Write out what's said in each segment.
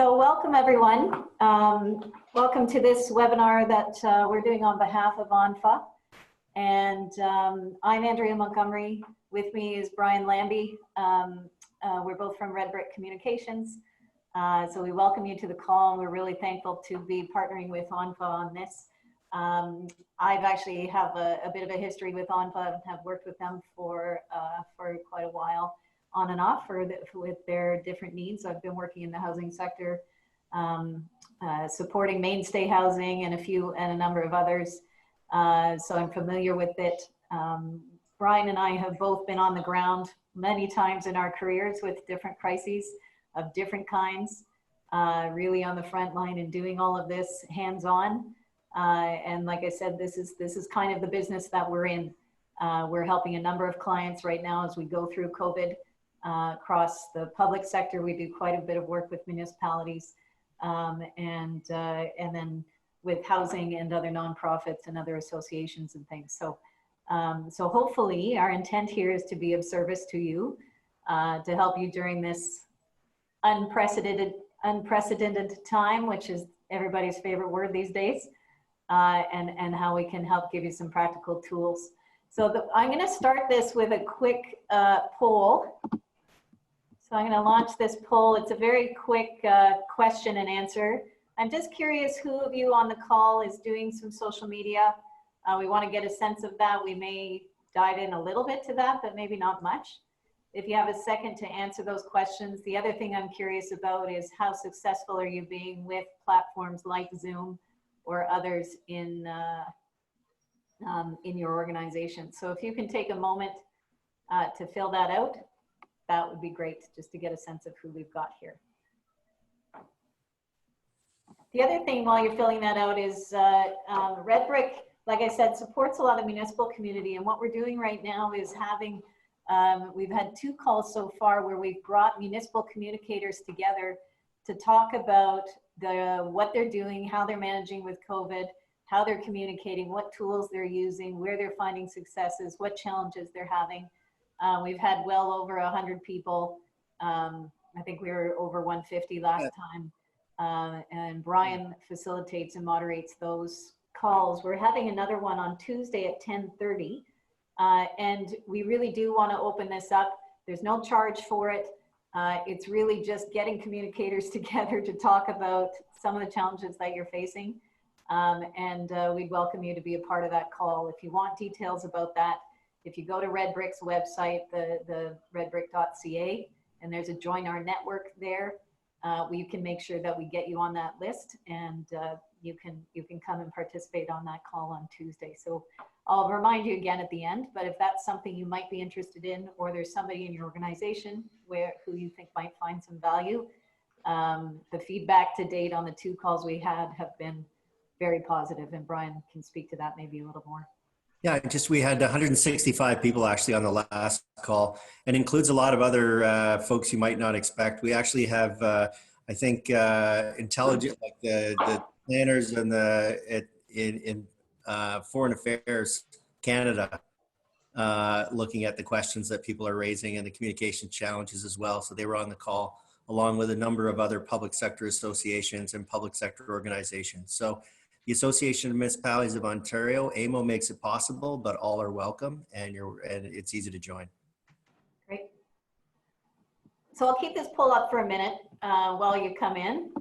So welcome everyone. Welcome to this webinar that we're doing on behalf of ONPHA. And I'm Andrea Montgomery. With me is Brian Lambie. We're both from Redbrick Communications. So we welcome you to the call, and we're really thankful to be partnering with ONPHA on this. I've actually have a bit of a history with ONPHA and have worked with them for quite a while, on and off with their different needs. I've been working in the housing sector, supporting mainstay housing and a number of others. So I'm familiar with it. Brian and I have both been on the ground many times in our careers with different crises of different kinds, really on the front line and doing all of this hands-on. And like I said, this is kind of the business that we're in. We're helping a number of clients right now as we go through COVID. Across the public sector, we do quite a bit of work with municipalities, and then with housing and other nonprofits and other associations and things. So, so hopefully our intent here is to be of service to you, to help you during this unprecedented time, which is everybody's favorite word these days, and how we can help give you some practical tools. So I'm going to start this with a quick poll. So I'm going to launch this poll. It's a very quick question and answer. I'm just curious who of you on the call is doing some social media. We want to get a sense of that. We may dive in a little bit to that, but maybe not much. If you have a second to answer those questions. The other thing I'm curious about is how successful are you being with platforms like Zoom or others in your organization. So if you can take a moment to fill that out, that would be great, just to get a sense of who we've got here. The other thing while you're filling that out is Redbrick, like I said, supports a lot of municipal community, and what we're doing right now is having, we've had 2 calls so far where we've brought municipal communicators together to talk about what they're doing, how they're managing with COVID, how they're communicating, what tools they're using, where they're finding successes, what challenges they're having. We've had well over 100 people. I think we were over 150 last time. And Brian facilitates and moderates those calls. We're having another one on Tuesday at 10:30. And we really do want to open this up. There's no charge for it. It's really just getting communicators together to talk about some of the challenges that you're facing. We'd welcome you to be a part of that call. If you want details about that, if you go to Redbrick's website, the redbrick.ca, and there's a join our network there, we can make sure that we get you on that list, and you can come and participate on that call on Tuesday. So I'll remind you again at the end, but if that's something you might be interested in, or there's somebody in your organization who you think might find some value, the feedback to date on the 2 calls we had have been very positive, and Brian can speak to that maybe a little more. Yeah, we had 165 people actually on the last call, and includes a lot of other folks you might not expect. We actually have, I think, intelligent, like the planners and in Foreign Affairs Canada, looking at the questions that people are raising and the communication challenges as well. So they were on the call, along with a number of other public sector associations and public sector organizations. So the Association of Municipalities of Ontario, AMO, makes it possible, but all are welcome, and it's easy to join. Great. So I'll keep this poll up for a minute while you come in,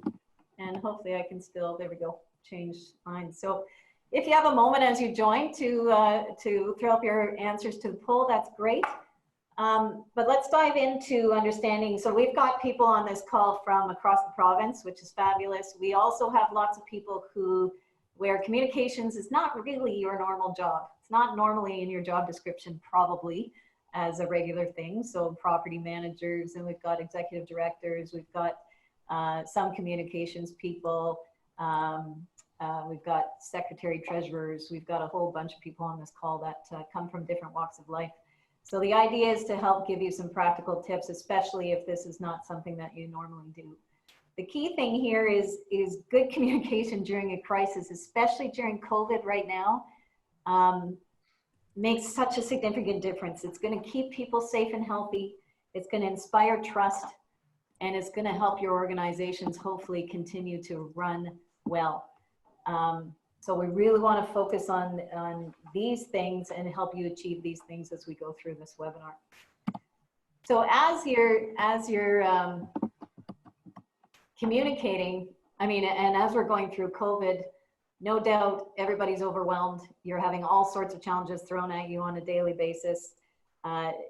and hopefully I can still, there we go, change mine. So if you have a moment as you join to throw up your answers to the poll, that's great. But let's dive into understanding. So we've got people on this call from across the province, which is fabulous. We also have lots of people where communications is not really your normal job. It's not normally in your job description, probably, as a regular thing. So property managers, and we've got executive directors, we've got some communications people, we've got secretary treasurers, we've got a whole bunch of people on this call that come from different walks of life. So the idea is to help give you some practical tips, especially if this is not something that you normally do. The key thing here is good communication during a crisis, especially during COVID right now, makes such a significant difference. It's going to keep people safe and healthy. It's going to inspire trust. and it's going to help your organizations hopefully continue to run well. So we really want to focus on these things and help you achieve these things as we go through this webinar. So as you're communicating, I mean, and as we're going through COVID, no doubt everybody's overwhelmed. You're having all sorts of challenges thrown at you on a daily basis.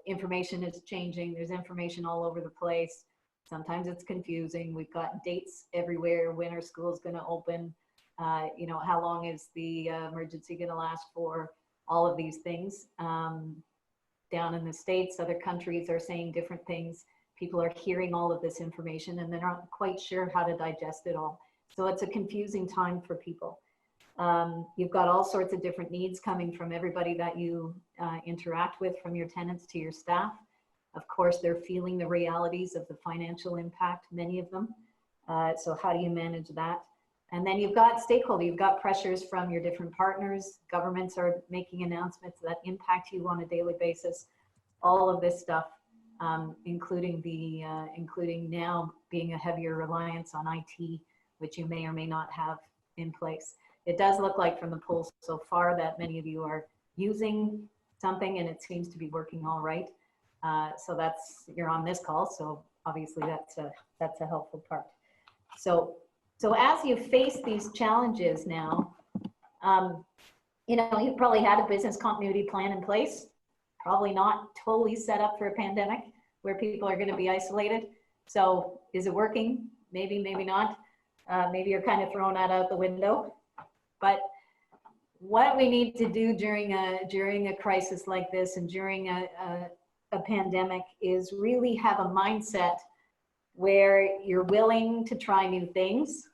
Information is changing. There's information all over the place. Sometimes it's confusing. We've got dates everywhere. When are schools going to open? You know, how long is the emergency going to last for? All of these things. Down in the States, other countries are saying different things. People are hearing all of this information and they're not quite sure how to digest it all. So it's a confusing time for people. You've got all sorts of different needs coming from everybody that you interact with, from your tenants to your staff. Of course, they're feeling the realities of the financial impact, many of them. So how do you manage that? And then you've got stakeholder, you've got pressures from your different partners. Governments are making announcements that impact you on a daily basis. All of this stuff, including now being a heavier reliance on IT, which you may or may not have in place. It does look like from the polls so far that many of you are using something and it seems to be working all right. So you're on this call, so obviously that's a helpful part. So as you face these challenges now, you know, you've probably had a business continuity plan in place, probably not totally set up for a pandemic where people are going to be isolated. So is it working? Maybe, maybe not. Maybe you're kind of throwing that out the window. But what we need to do during a crisis like this and during a pandemic is really have a mindset where you're willing to try new things.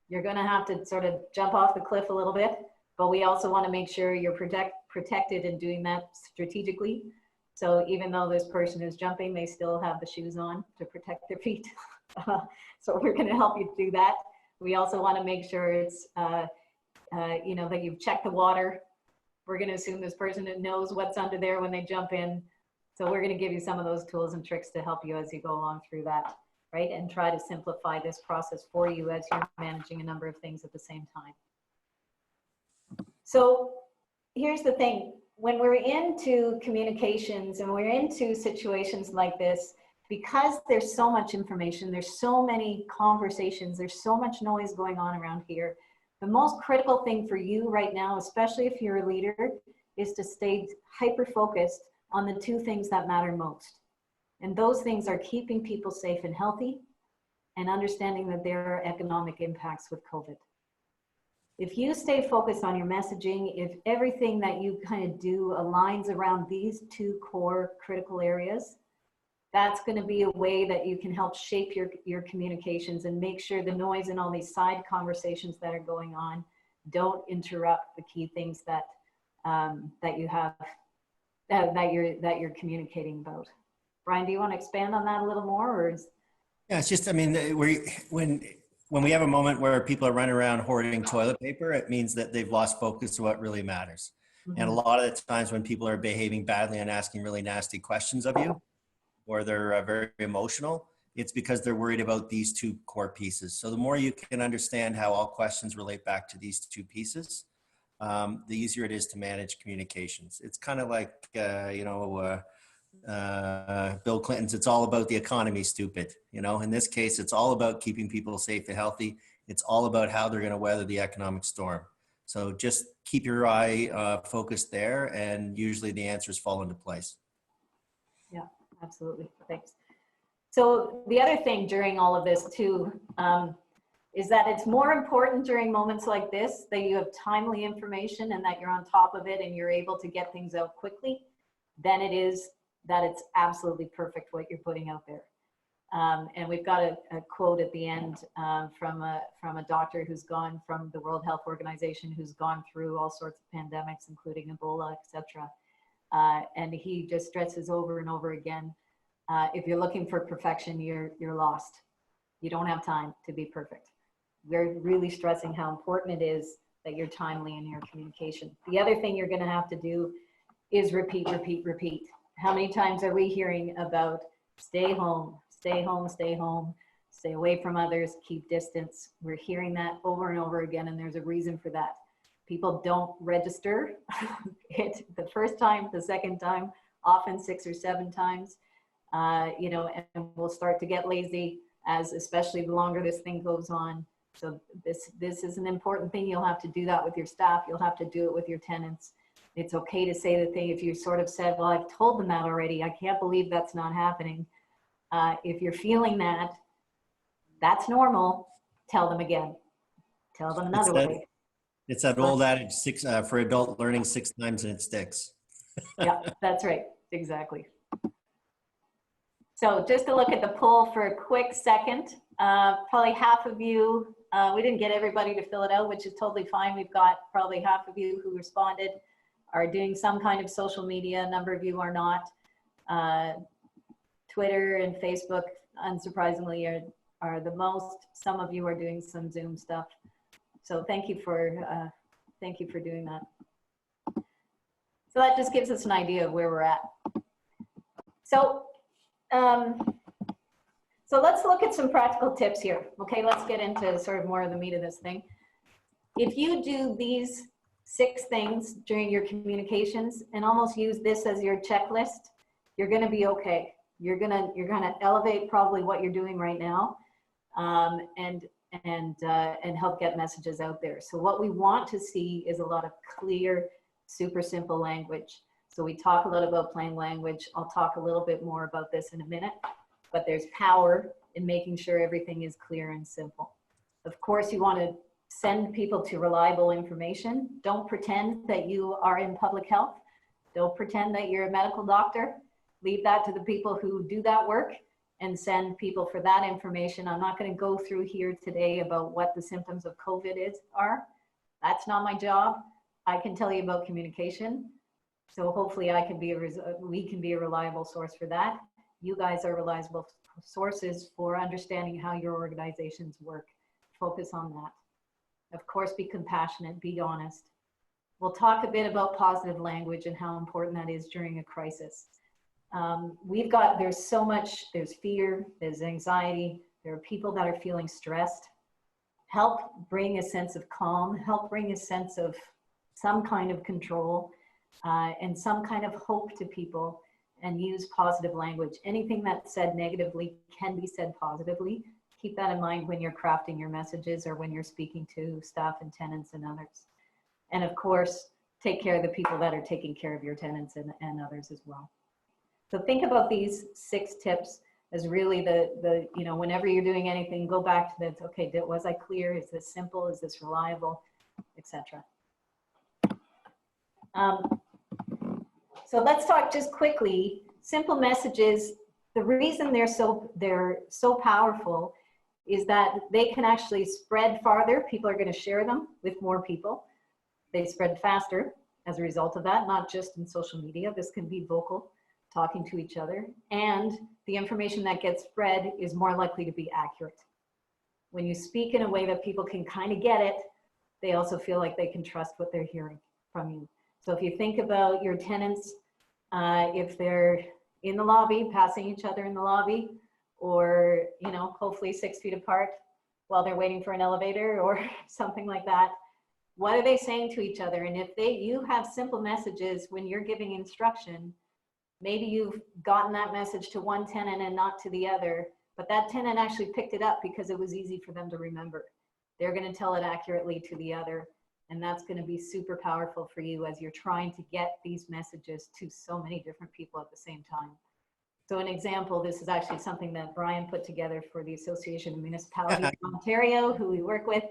You're going to have to sort of jump off the cliff a little bit, but we also want to make sure you're protected in doing that strategically. So even though this person is jumping, they still have the shoes on to protect their feet. So we're going to help you do that. We also want to make sure it's, you know, that you've checked the water. We're going to assume this person knows what's under there when they jump in. So we're going to give you some of those tools and tricks to help you as you go along through that, right? And try to simplify this process for you as you're managing a number of things at the same time. So here's the thing. When we're into communications and we're into situations like this, because there's so much information, there's so many conversations, there's so much noise going on around here, the most critical thing for you right now, especially if you're a leader, is to stay hyper-focused on the two things that matter most. And those things are keeping people safe and healthy and understanding that there are economic impacts with COVID. If you stay focused on your messaging, if everything that you kind of do aligns around these two core critical areas, that's going to be a way that you can help shape your communications and make sure the noise and all these side conversations that are going on don't interrupt the key things that that you have that you're communicating about. Brian, do you want to expand on that a little more, or is... Yeah, it's just, I mean, when we have a moment where people are running around hoarding toilet paper, it means that they've lost focus to what really matters. Mm-hmm. And a lot of the times when people are behaving badly and asking really nasty questions of you, or they're very emotional, it's because they're worried about these two core pieces. So the more you can understand how all questions relate back to these two pieces, the easier it is to manage communications. It's kind of like, you know, Bill Clinton's, it's all about the economy, stupid. You know, in this case, it's all about keeping people safe and healthy. It's all about how they're going to weather the economic storm. So just keep your eye focused there, and usually the answers fall into place. Yeah, absolutely. Thanks. So the other thing during all of this too, is that it's more important during moments like this that you have timely information and that you're on top of it and you're able to get things out quickly than it is that it's absolutely perfect what you're putting out there. And we've got a quote at the end from a doctor who's gone from the World Health Organization, who's gone through all sorts of pandemics, including Ebola, etc. And he just stresses over and over again, if you're looking for perfection, you're lost. You don't have time to be perfect. We're really stressing how important it is that you're timely in your communication. The other thing you're going to have to do is repeat, repeat, repeat. How many times are we hearing about stay home, stay home, stay away from others, keep distance. We're hearing that over and over again, and there's a reason for that. People don't register it the first time, the second time, often 6 or 7 times, you know, and we'll start to get lazy as, especially the longer this thing goes on. So this is an important thing. You'll have to do that with your staff. You'll have to do it with your tenants. It's okay to say the thing. If you sort of said, well, I've told them that already, I can't believe that's not happening. If you're feeling that, that's normal, tell them again. Tell them another way. It's that old adage, for adult learning, 6 times and it sticks. Yeah, that's right. Exactly. So just to look at the poll for a quick second, probably half of you, we didn't get everybody to fill it out, which is totally fine. We've got probably half of you who responded are doing some kind of social media. A number of you are not. Twitter and Facebook, unsurprisingly, are the most. Some of you are doing some Zoom stuff. So thank you for doing that. So that just gives us an idea of where we're at. So, so let's look at some practical tips here. Okay, let's get into sort of more of the meat of this thing. If you do these 6 things during your communications and almost use this as your checklist, you're going to be okay. You're gonna elevate probably what you're doing right now, and help get messages out there. So what we want to see is a lot of clear, super simple language. So we talk a lot about plain language. I'll talk a little bit more about this in a minute, but there's power in making sure everything is clear and simple. Of course, you want to send people to reliable information. Don't pretend that you are in public health. Don't pretend that you're a medical doctor. Leave that to the people who do that work and send people for that information. I'm not going to go through here today about what the symptoms of COVID are. That's not my job. I can tell you about communication. So hopefully we can be a reliable source for that. You guys are reliable sources for understanding how your organizations work. Focus on that. Of course, be compassionate, be honest. We'll talk a bit about positive language and how important that is during a crisis. There's so much, there's fear, there's anxiety, there are people that are feeling stressed. Help bring a sense of calm, help bring a sense of some kind of control and some kind of hope to people, and use positive language. Anything that's said negatively can be said positively. Keep that in mind when you're crafting your messages or when you're speaking to staff and tenants and others. And of course, take care of the people that are taking care of your tenants and others as well. So think about these 6 tips as really the you know, whenever you're doing anything, go back to the, okay, was I clear? Is this simple? Is this reliable? Etc. So let's talk just quickly, simple messages. The reason they're so powerful is that they can actually spread farther. People are going to share them with more people. They spread faster as a result of that, not just in social media. This can be vocal, talking to each other. And the information that gets spread is more likely to be accurate. When you speak in a way that people can kind of get it, they also feel like they can trust what they're hearing from you. So if you think about your tenants, if they're in the lobby, passing each other in the lobby, or, you know, hopefully 6 feet apart while they're waiting for an elevator or something like that, what are they saying to each other? And if you have simple messages when you're giving instruction, maybe you've gotten that message to one tenant and not to the other, but that tenant actually picked it up because it was easy for them to remember. They're going to tell it accurately to the other. And that's going to be super powerful for you as you're trying to get these messages to so many different people at the same time. So an example, this is actually something that Brian put together for the Association of Municipalities of Ontario, who we work with.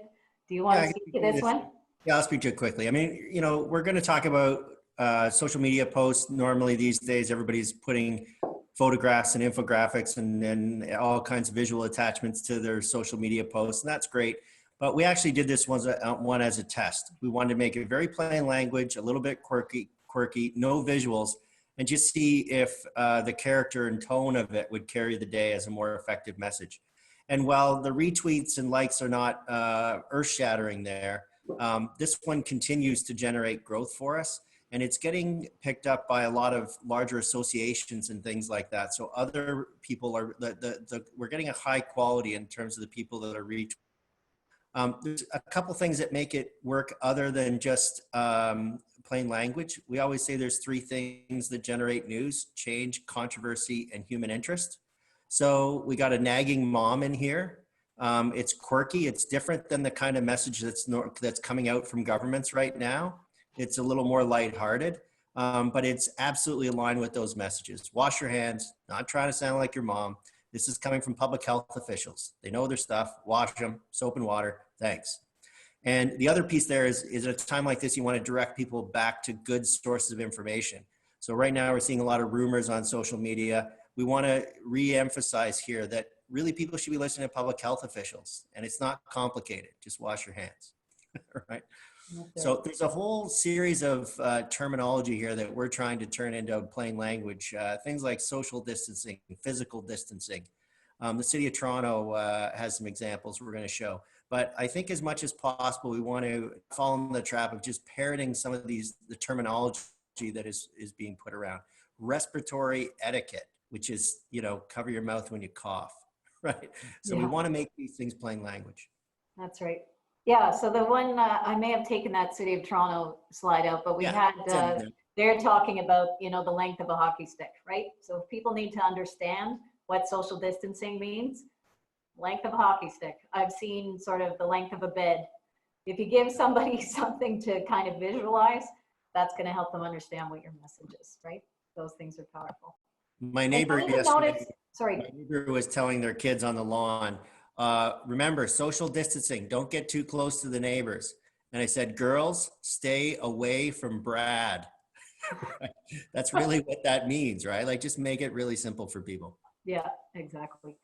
Do you want to speak to this one? Yeah, I'll speak to it quickly. I mean, you know, we're going to talk about social media posts. Normally these days, everybody's putting photographs and infographics and all kinds of visual attachments to their social media posts, and that's great. But we actually did this one as a test. We wanted to make it very plain language, a little bit quirky, no visuals, and just see if the character and tone of it would carry the day as a more effective message. And while the retweets and likes are not earth-shattering there, this one continues to generate growth for us. and it's getting picked up by a lot of larger associations and things like that. So other people are, we're getting a high quality in terms of the people that are reached. There's a couple things that make it work other than just plain language. We always say there's three things that generate news: change, controversy, and human interest. So we got a nagging mom in here. It's quirky. It's different than the kind of message that's coming out from governments right now. It's a little more lighthearted, but it's absolutely aligned with those messages. Wash your hands, not trying to sound like your mom. This is coming from public health officials. They know their stuff. Wash them, soap and water, thanks. And the other piece there is at a time like this, you want to direct people back to good sources of information. So right now we're seeing a lot of rumors on social media. We want to re-emphasize here that really people should be listening to public health officials, and it's not complicated. Just wash your hands, right? Okay. So there's a whole series of terminology here that we're trying to turn into plain language. Things like social distancing, physical distancing. The City of Toronto has some examples we're going to show. But I think as much as possible, we want to fall in the trap of just parroting some of the terminology that is being put around. Respiratory etiquette, which is, cover your mouth when you cough, right? So we want to make these things plain language. That's right. Yeah, so the one, I may have taken that City of Toronto slide out, but we had, they're talking about, the length of a hockey stick, right? So if people need to understand what social distancing means, length of a hockey stick. I've seen sort of the length of a bed. If you give somebody something to kind of visualize, that's going to help them understand what your message is, right? Those things are powerful. My neighbor yesterday, my neighbor was telling their kids on the lawn, remember, social distancing, don't get too close to the neighbors. And I said, girls, stay away from Brad. Right? That's really what that means, right? Like, just make it really simple for people. Yeah, exactly.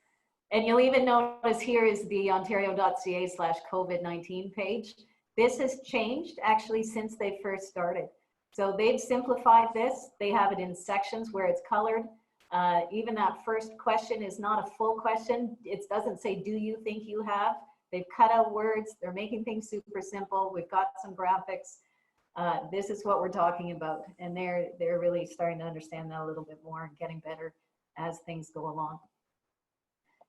And you'll even notice here is the ontario.ca/COVID-19 page. This has changed actually since they first started. So they've simplified this. They have it in sections where it's colored. Even that first question is not a full question. It doesn't say, do you think you have? They've cut out words. They're making things super simple. We've got some graphics. This is what we're talking about. And they're really starting to understand that a little bit more and getting better as things go along.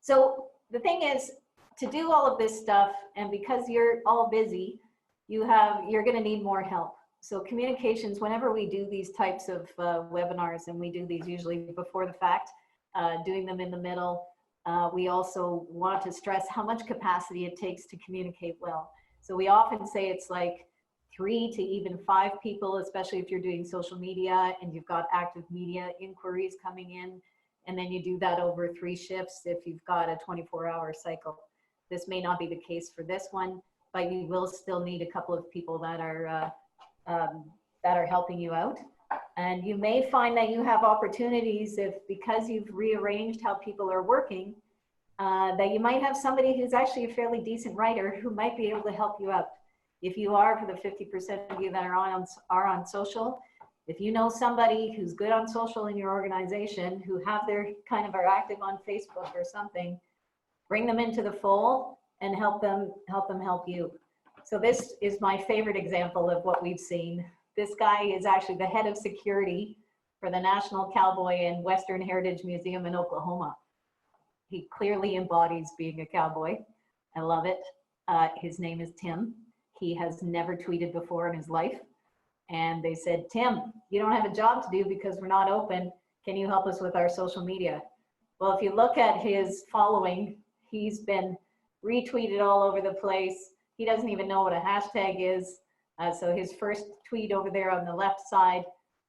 So the thing is, to do all of this stuff, and because you're all busy, you're going to need more help. So communications, whenever we do these types of webinars, and we do these usually before the fact, doing them in the middle, we also want to stress how much capacity it takes to communicate well. So we often say it's like 3 to even 5 people, especially if you're doing social media and you've got active media inquiries coming in. And then you do that over 3 shifts if you've got a 24-hour cycle. This may not be the case for this one, but you will still need a couple of people that are helping you out. And you may find that you have opportunities because you've rearranged how people are working, that you might have somebody who's actually a fairly decent writer who might be able to help you out. If you are, for the 50% of you that are on social, if you know somebody who's good on social in your organization, who are active on Facebook or something, bring them into the fold and help them help you. So this is my favorite example of what we've seen. This guy is actually the head of security for the National Cowboy and Western Heritage Museum in Oklahoma. He clearly embodies being a cowboy. I love it. His name is Tim. He has never tweeted before in his life. And they said, Tim, you don't have a job to do because we're not open. Can you help us with our social media? Well, if you look at his following, he's been retweeted all over the place. He doesn't even know what a hashtag is. So his first tweet over there on the left side,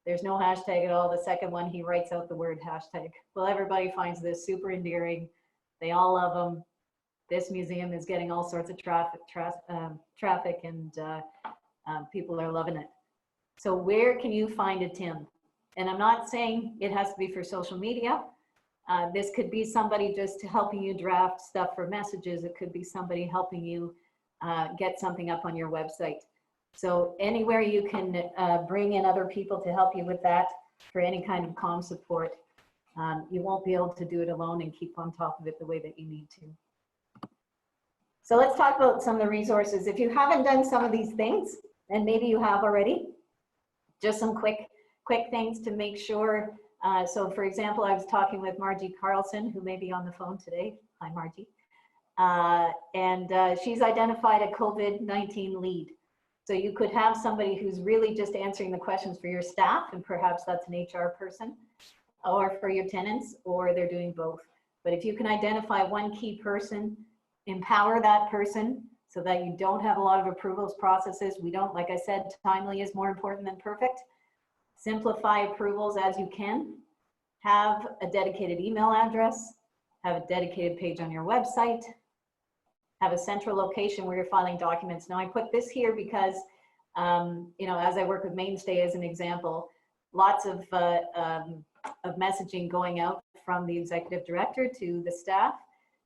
there's no hashtag at all. The second one, he writes out the word hashtag. Well, everybody finds this super endearing. They all love him. This museum is getting all sorts of traffic and people are loving it. So where can you find a Tim? And I'm not saying it has to be for social media. This could be somebody just helping you draft stuff for messages. It could be somebody helping you get something up on your website. So anywhere you can bring in other people to help you with that for any kind of comm support, you won't be able to do it alone and keep on top of it the way that you need to. So let's talk about some of the resources. If you haven't done some of these things, and maybe you have already, Just some quick things to make sure. So for example, I was talking with Margie Carlson, who may be on the phone today. Hi, Margie. She's identified a COVID-19 lead. So you could have somebody who's really just answering the questions for your staff, and perhaps that's an HR person, or for your tenants, or they're doing both. But if you can identify one key person, empower that person so that you don't have a lot of approvals processes. We don't, like I said, timely is more important than perfect. Simplify approvals as you can. Have a dedicated email address, have a dedicated page on your website, have a central location where you're filing documents. Now I put this here because, you know, as I work with Mainstay as an example, lots of messaging going out from the executive director to the staff.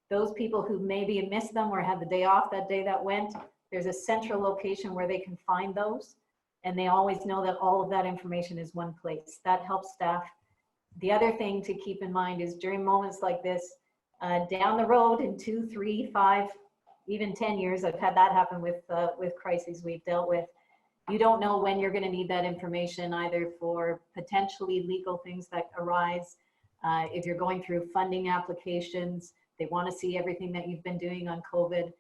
Those people who maybe missed them or had the day off that day that went, there's a central location where they can find those. And they always know that all of that information is one place. That helps staff. The other thing to keep in mind is during moments like this, down the road in 2, 3, 5, even 10 years, I've had that happen with crises we've dealt with. You don't know when you're going to need that information, either for potentially legal things that arise. If you're going through funding applications, they want to see everything that you've been doing on COVID.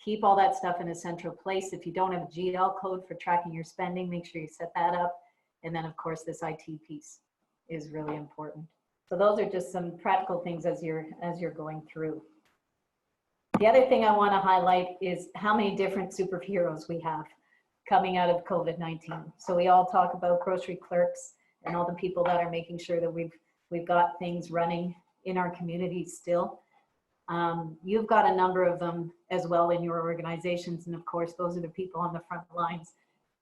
Keep all that stuff in a central place. If you don't have a GL code for tracking your spending, make sure you set that up. And then of course, this IT piece is really important. So those are just some practical things as you're going through. The other thing I want to highlight is how many different superheroes we have coming out of COVID-19. So we all talk about grocery clerks and all the people that are making sure that we've got things running in our communities still. You've got a number of them as well in your organizations. And of course, those are the people on the front lines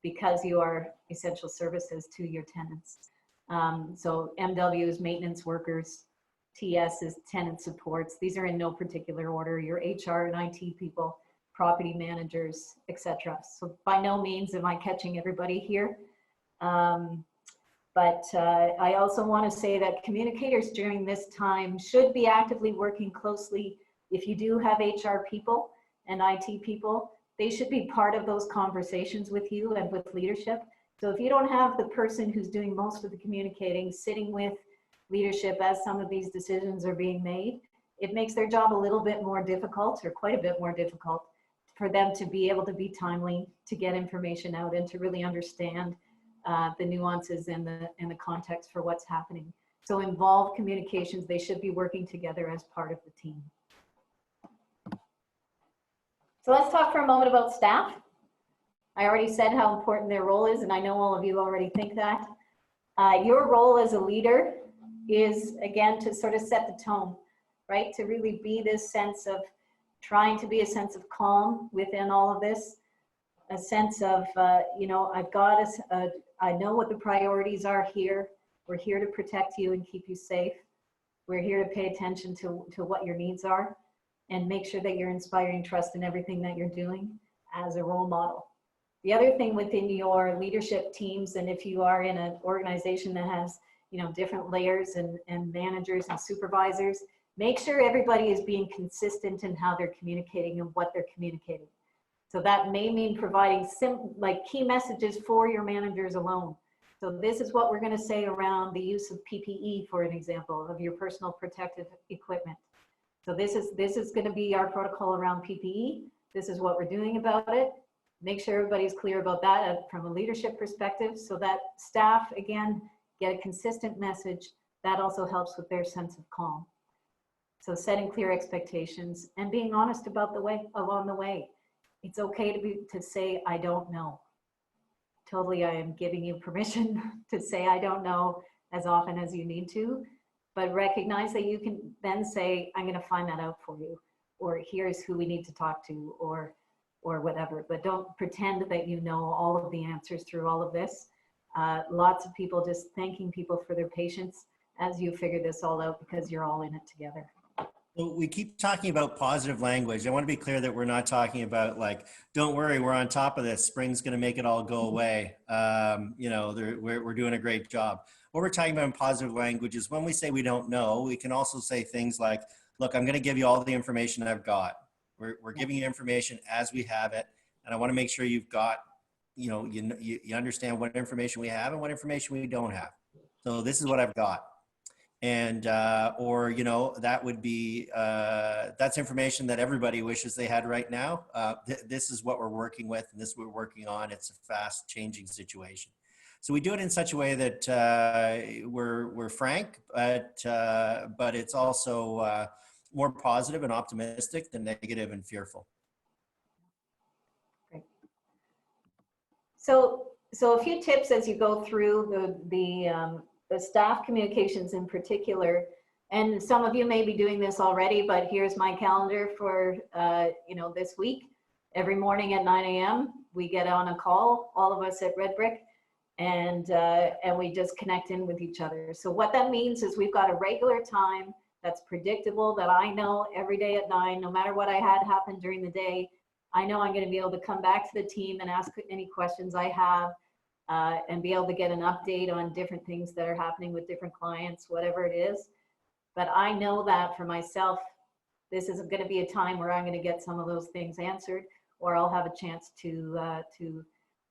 because you are essential services to your tenants. So MW is maintenance workers, TS is tenant supports. These are in no particular order. Your HR and IT people, property managers, etc. So by no means am I catching everybody here. But I also want to say that communicators during this time should be actively working closely. If you do have HR people and IT people, they should be part of those conversations with you and with leadership. So if you don't have the person who's doing most of the communicating sitting with leadership as some of these decisions are being made, it makes their job a little bit more difficult, or quite a bit more difficult, for them to be able to be timely, to get information out, and to really understand the nuances and the context for what's happening. So involved communications, they should be working together as part of the team. So let's talk for a moment about staff. I already said how important their role is, and I know all of you already think that. Your role as a leader is, again, to sort of set the tone, right? To really be this sense of trying to be a sense of calm within all of this, a sense of, you know, I've got I know what the priorities are here. We're here to protect you and keep you safe. We're here to pay attention to what your needs are and make sure that you're inspiring trust in everything that you're doing as a role model. The other thing within your leadership teams, and if you are in an organization that has, you know, different layers and managers and supervisors, make sure everybody is being consistent in how they're communicating and what they're communicating. So that may mean providing like key messages for your managers alone. So this is what we're going to say around the use of PPE, for an example, of your personal protective equipment. So this is going to be our protocol around PPE. This is what we're doing about it. Make sure everybody's clear about that from a leadership perspective, so that staff, again, get a consistent message. That also helps with their sense of calm. So setting clear expectations and being honest about the way along the way. It's okay to say, I don't know. Totally, I am giving you permission to say, I don't know, as often as you need to, but recognize that you can then say, I'm going to find that out for you, or here's who we need to talk to, or whatever. But don't pretend that you know all of the answers through all of this. Lots of people just thanking people for their patience as you figure this all out, because you're all in it together. So we keep talking about positive language. I want to be clear that we're not talking about like, don't worry, we're on top of this. Spring's going to make it all go away. You know, we're doing a great job. What we're talking about in positive language is when we say we don't know, we can also say things like, look, I'm going to give you all the information I've got. We're giving you information as we have it. And I want to make sure you've got, you understand what information we have and what information we don't have. So this is what I've got. And, or, that would be, that's information that everybody wishes they had right now. This is what we're working with, and this is what we're working on. It's a fast changing situation. So we do it in such a way that we're frank, but it's also more positive and optimistic than negative and fearful. Great. So a few tips as you go through the staff communications in particular, and some of you may be doing this already, but here's my calendar for this week. Every morning at 9 a.m. we get on a call, all of us at Redbrick, and we just connect in with each other. So what that means is we've got a regular time that's predictable, that I know every day at 9, no matter what I had happen during the day, I know I'm going to be able to come back to the team and ask any questions I have, and be able to get an update on different things that are happening with different clients, whatever it is. But I know that for myself, this is going to be a time where I'm going to get some of those things answered, or I'll have a chance to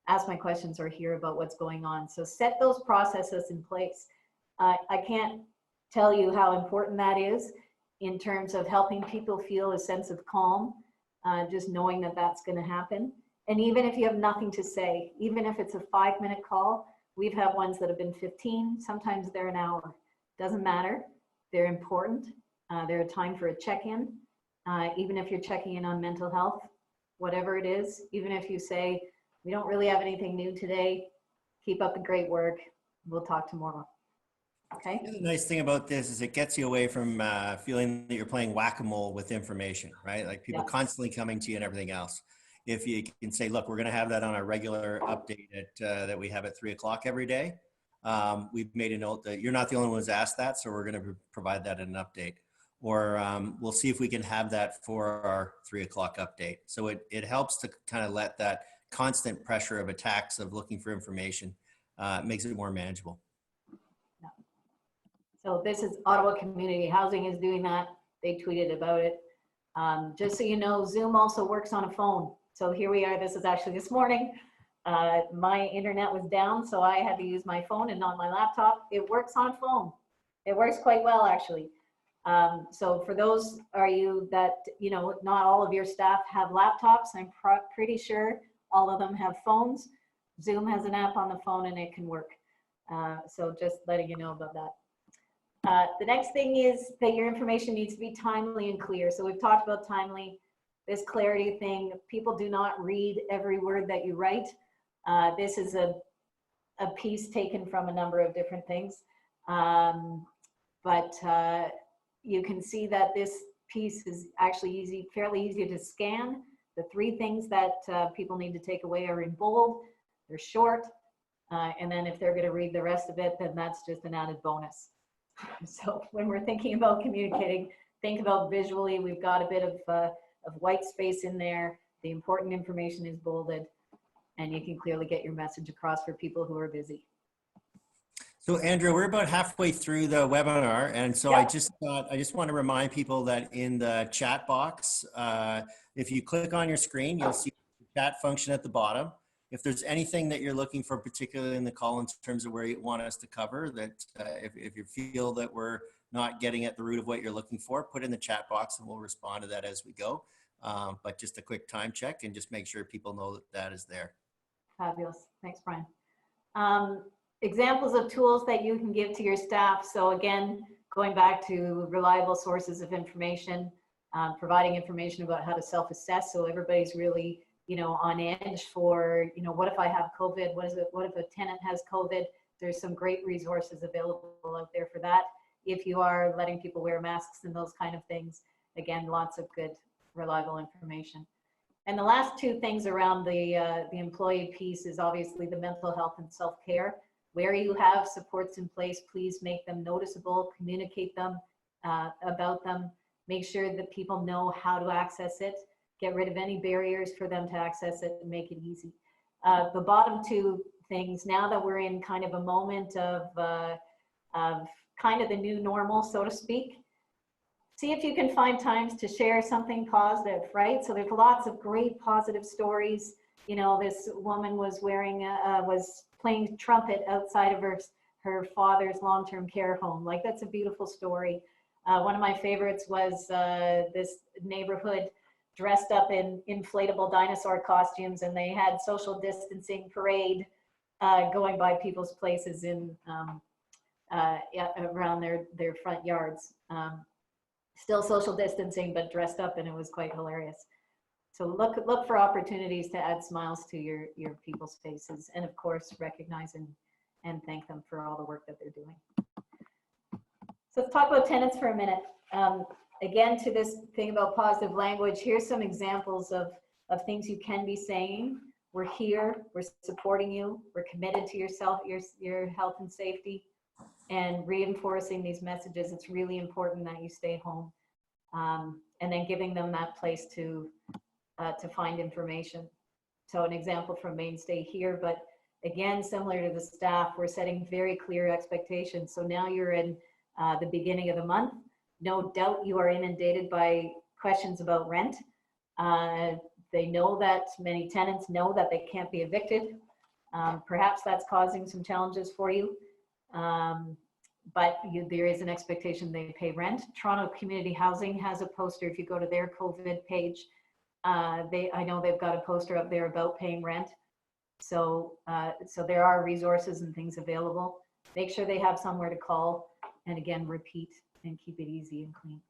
ask my questions or hear about what's going on. So set those processes in place. I can't tell you how important that is in terms of helping people feel a sense of calm, just knowing that that's going to happen. And even if you have nothing to say, even if it's a 5-minute call, we've had ones that have been 15, sometimes they're an hour. Doesn't matter. They're important. They're a time for a check-in. Even if you're checking in on mental health, whatever it is, even if you say, we don't really have anything new today, keep up the great work. We'll talk tomorrow. Okay. The nice thing about this is it gets you away from feeling that you're playing whack-a-mole with information, right? Like people constantly coming to you and everything else. If you can say, look, we're going to have that on our regular update that we have at 3 o'clock every day. We've made a note that you're not the only one who's asked that, so we're going to provide that in an update. Or we'll see if we can have that for our 3 o'clock update. So it helps to kind of let that constant pressure of attacks of looking for information, makes it more manageable. Yeah. So this is Ottawa Community Housing is doing that. They tweeted about it. Just so you know, Zoom also works on a phone. So here we are. This is actually this morning. My internet was down, so I had to use my phone and not my laptop. It works on phone. It works quite well, actually. So for those of you that, not all of your staff have laptops, I'm pretty sure all of them have phones. Zoom has an app on the phone and it can work. So just letting you know about that. The next thing is that your information needs to be timely and clear. So we've talked about timely, this clarity thing. People do not read every word that you write. This is a piece taken from a number of different things. But you can see that this piece is actually fairly easy to scan. The 3 things that people need to take away are in bold, they're short, and then if they're going to read the rest of it, then that's just an added bonus. So when we're thinking about communicating, think about visually. We've got a bit of white space in there. The important information is bolded, and you can clearly get your message across for people who are busy. So Andrea, we're about halfway through the webinar, and so I just want to remind people that in the chat box, if you click on your screen, you'll see the chat function at the bottom. If there's anything that you're looking for, particularly in the call in terms of where you want us to cover, that if you feel that we're not getting at the root of what you're looking for, put in the chat box and we'll respond to that as we go. But just a quick time check and just make sure people know that that is there. Fabulous. Thanks, Brian. Examples of tools that you can give to your staff. So again, going back to reliable sources of information, providing information about how to self-assess. So everybody's really, on edge for, what if I have COVID? What if a tenant has COVID? There's some great resources available out there for that. If you are letting people wear masks and those kind of things, again, lots of good, reliable information. And the last 2 things around the employee piece is obviously the mental health and self-care. Where you have supports in place, please make them noticeable, communicate them about them, make sure that people know how to access it, get rid of any barriers for them to access it and make it easy. The bottom 2 things, now that we're in kind of a moment of kind of the new normal, so to speak, see if you can find times to share something positive, right? So there's lots of great positive stories you know, this woman was wearing, was playing trumpet outside of her father's long-term care home. Like, that's a beautiful story. One of my favorites was this neighborhood dressed up in inflatable dinosaur costumes, and they had social distancing parade going by people's places in around their front yards. Still social distancing, but dressed up, and it was quite hilarious. So look for opportunities to add smiles to your people's faces, and of course recognize and thank them for all the work that they're doing. So let's talk about tenants for a minute. Again, to this thing about positive language, here's some examples of things you can be saying. We're here, we're supporting you, we're committed to your health and safety, and reinforcing these messages. It's really important that you stay home, and then giving them that place to find information. So an example from Mainstay here, but again, similar to the staff, we're setting very clear expectations. So now you're in the beginning of the month. No doubt you are inundated by questions about rent. They know that many tenants know that they can't be evicted. Perhaps that's causing some challenges for you. But there is an expectation they pay rent. Toronto Community Housing has a poster. If you go to their COVID page, I know they've got a poster up there about paying rent. So there are resources and things available. Make sure they have somewhere to call, and again, repeat and keep it easy and clean.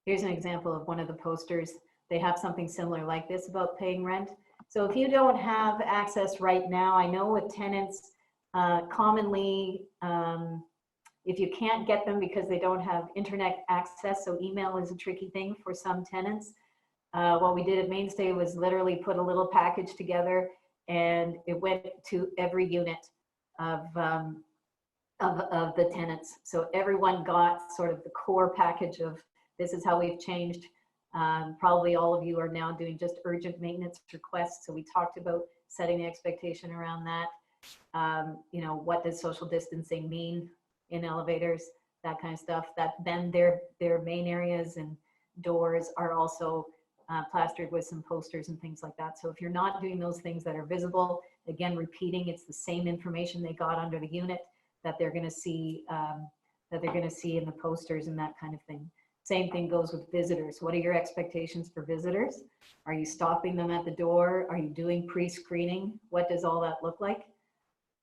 Here's an example of one of the posters. They have something similar like this about paying rent. So if you don't have access right now, I know with tenants, commonly, if you can't get them because they don't have internet access, so email is a tricky thing for some tenants. What we did at Mainstay was literally put a little package together, and it went to every unit of the tenants. So everyone got sort of the core package of, this is how we've changed. Probably all of you are now doing just urgent maintenance requests. So we talked about setting the expectation around that. You know, what does social distancing mean in elevators, that kind of stuff. That then their main areas and doors are also plastered with some posters and things like that. So if you're not doing those things that are visible, again, repeating, it's the same information they got under the unit that they're going to see in the posters and that kind of thing. Same thing goes with visitors. What are your expectations for visitors? Are you stopping them at the door? Are you doing pre-screening? What does all that look like?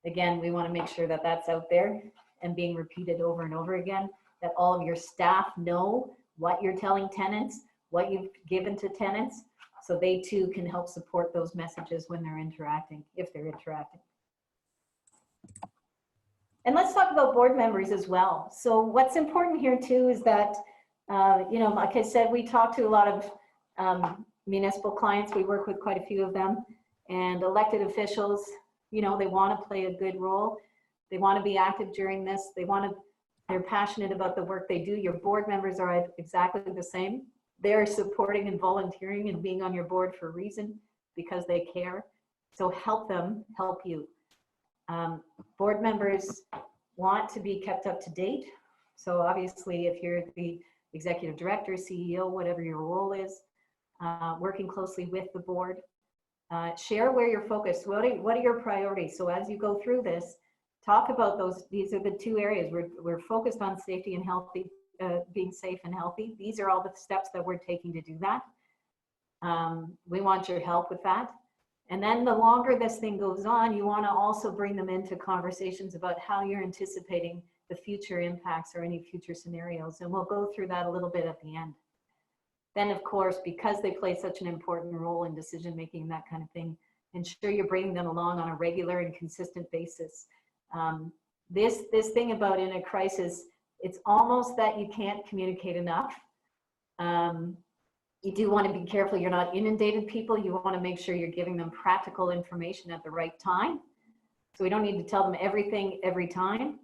Again, we want to make sure that that's out there and being repeated over and over again, that all of your staff know what you're telling tenants, what you've given to tenants, so they too can help support those messages when they're interacting, if they're interacting. And let's talk about board members as well. So what's important here too is that, you know, like I said, we talk to a lot of municipal clients. We work with quite a few of them, and elected officials, you know, they want to play a good role. They want to be active during this. They're passionate about the work they do. Your board members are exactly the same. They're supporting and volunteering and being on your board for a reason, because they care. So help them help you. Board members want to be kept up to date. So obviously, if you're the executive director, CEO, whatever your role is, working closely with the board, share where you're focused. What are your priorities? So as you go through this, talk about those. These are the two areas. We're focused on safety and healthy, being safe and healthy. These are all the steps that we're taking to do that. We want your help with that. And then the longer this thing goes on, you want to also bring them into conversations about how you're anticipating the future impacts or any future scenarios. And we'll go through that a little bit at the end. Then, of course, because they play such an important role in decision-making, that kind of thing, ensure you're bringing them along on a regular and consistent basis. This thing about in a crisis, it's almost that you can't communicate enough. You do want to be careful you're not inundated people. You want to make sure you're giving them practical information at the right time. So we don't need to tell them everything every time,